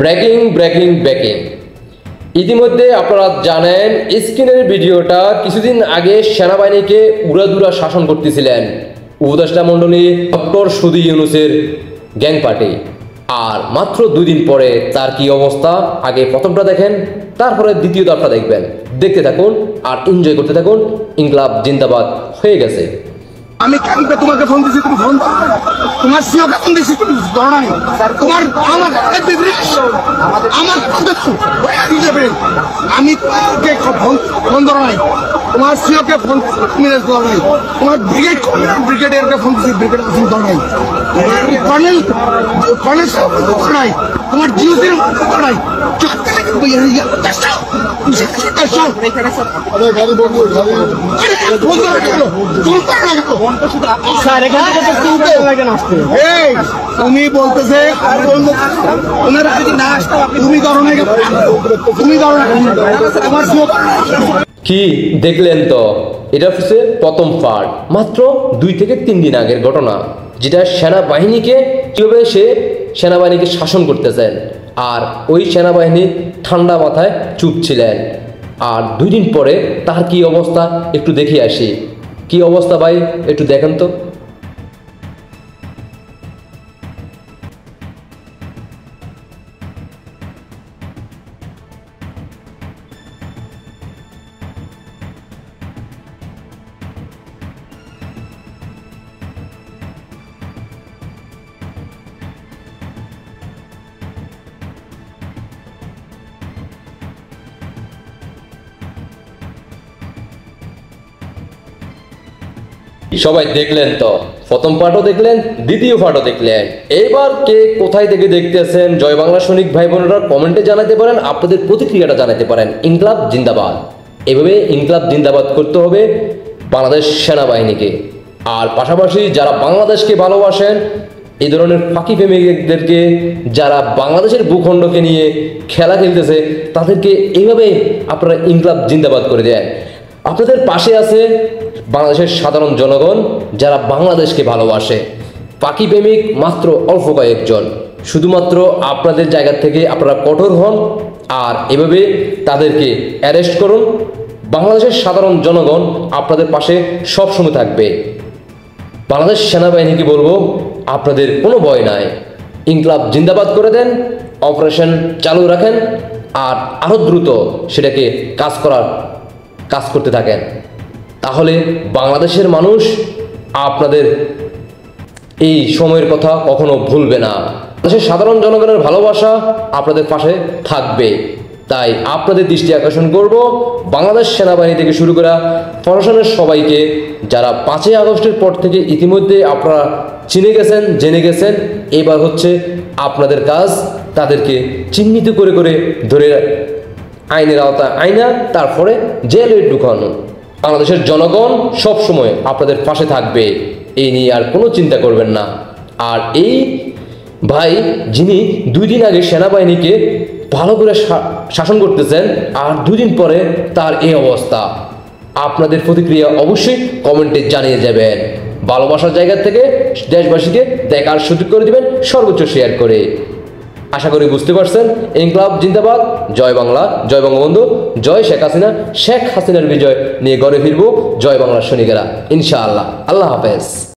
Breaking breaking breaking ইতিমধ্যে আপনারা জানেন স্ক্রিনের ভিডিওটা কিছুদিন আগে সেনাবাহিনীকে উড়াদুরা শাসন করতেছিলেন উপদেষ্টা মণ্ডলী ডক্টর সুধী ইউনূসের গ্যাং পার্টি। আর মাত্র 2 দিন পরে তার কি অবস্থা, আগে প্রথমটা দেখেন, তারপরে দ্বিতীয় দফটা দেখবেন। দেখতে থাকুন আর এনজয় করতে থাকুন। ইনকলাব জিন্দাবাদ হয়ে গেছে। আমি কালকে তোমাকে ফোন দিছি, তুমি ফোন তোমার সিওকে ফোন দিছি, তুমি ধরো নাই। তোমার আমার আমি তোমাকে ফোন ধরো নাই, তোমার সিওকে ফোন তুমি ধরো নাই, তোমার ব্রিগেডিয়ারকে ফোন দিছি, ব্রিগেডিয়ার ফোন ধরো নাই, কর্নেল ধরো নাই, তোমার জিওসির ধরো নাই। তুমি বলতেছে তুমি ধরো না, তুমি ধরো না। কি দেখলেন তো, এটা হচ্ছে প্রথম পার্ট, মাত্র 2 থেকে 3 দিন আগের ঘটনা, যেটা সেনাবাহিনীকে কিভাবে সে সেনাবাহিনীকে শাসন করতেছেন। আর ওই সেনাবাহিনী ঠান্ডা মাথায় চুপ ছিলেন। আর 2 দিন পরে তার কি অবস্থা একটু দেখে আসি। কি অবস্থা ভাই, একটু দেখেন তো। সবাই দেখলেন তো, প্রথম পার্টও দেখলেন, দ্বিতীয় পার্টও দেখলেন। এবার কে কোথায় থেকে দেখতেছেন জয় বাংলা সৈনিক ভাই বোনেরা কমেন্টে জানাতে পারেন, আপনাদের প্রতিক্রিয়াটা জানাতে পারেন। ইনকলাব জিন্দাবাদ, এভাবে ইনকলাব জিন্দাবাদ করতে হবে বাংলাদেশ সেনাবাহিনীকে। আর পাশাপাশি যারা বাংলাদেশকে ভালোবাসেন, এই ধরনের ফাঁকি প্রেমিকদেরকে, যারা বাংলাদেশের ভূখণ্ডকে নিয়ে খেলা খেলতেছে, তাদেরকে এইভাবে আপনারা ইনকলাব জিন্দাবাদ করে দেন। আপনাদের পাশে আছে বাংলাদেশের সাধারণ জনগণ, যারা বাংলাদেশকে ভালোবাসে। পাখি প্রেমিক মাত্র অল্প কয়েকজন। শুধুমাত্র আপনাদের জায়গা থেকে আপনারা কঠোর হন আর এভাবে তাদেরকে অ্যারেস্ট করুন। বাংলাদেশের সাধারণ জনগণ আপনাদের পাশে সবসময় থাকবে। বাংলাদেশ সেনাবাহিনীকে বলবো, আপনাদের কোনো ভয় নাই, ইনকলাব জিন্দাবাদ করে দেন, অপারেশন চালু রাখেন আর আরও দ্রুত সেটাকে কাজ করতে থাকেন। তাহলে বাংলাদেশের মানুষ আপনাদের এই সময়ের কথা কখনো ভুলবে না। দেশের সাধারণ জনগণের ভালোবাসা আপনাদের পাশে থাকবে। তাই আপনাদের দৃষ্টি আকর্ষণ করব, বাংলাদেশ সেনাবাহিনী থেকে শুরু করা প্রশাসনের সবাইকে, যারা 5ই আগস্টের পর থেকে ইতিমধ্যে আপনারা চিনে গেছেন, জেনে গেছেন। এবার হচ্ছে আপনাদের কাজ তাদেরকে চিহ্নিত করে করে ধরে আইনের আওতায় আইনা তারপরে জেলে ঢুকানো। বাংলাদেশের জনগণ সব সময় আপনাদের পাশে থাকবে, এই নিয়ে আর কোনো চিন্তা করবেন না। আর এই ভাই যিনি 2 দিন আগে সেনাবাহিনীকে ভালো করে শাসন করতেছেন আর 2 দিন পরে তার এই অবস্থা, আপনাদের প্রতিক্রিয়া অবশ্যই কমেন্টে জানিয়ে যাবেন। ভালোবাসার জায়গা থেকে দেশবাসীকে দেখার সুযোগ করে দিবেন, সর্বোচ্চ শেয়ার করে। আশা করি বুঝতে পারছেন। ইনকলাব জিন্দাবাদ, জয় বাংলা, জয় বঙ্গবন্ধু, জয় শেখ হাসিনা। শেখ হাসিনার বিজয় নিয়ে ঘরে ফিরবো জয় বাংলার সৈনিকেরা, ইনশাআল্লাহ। আল্লাহ হাফেজ।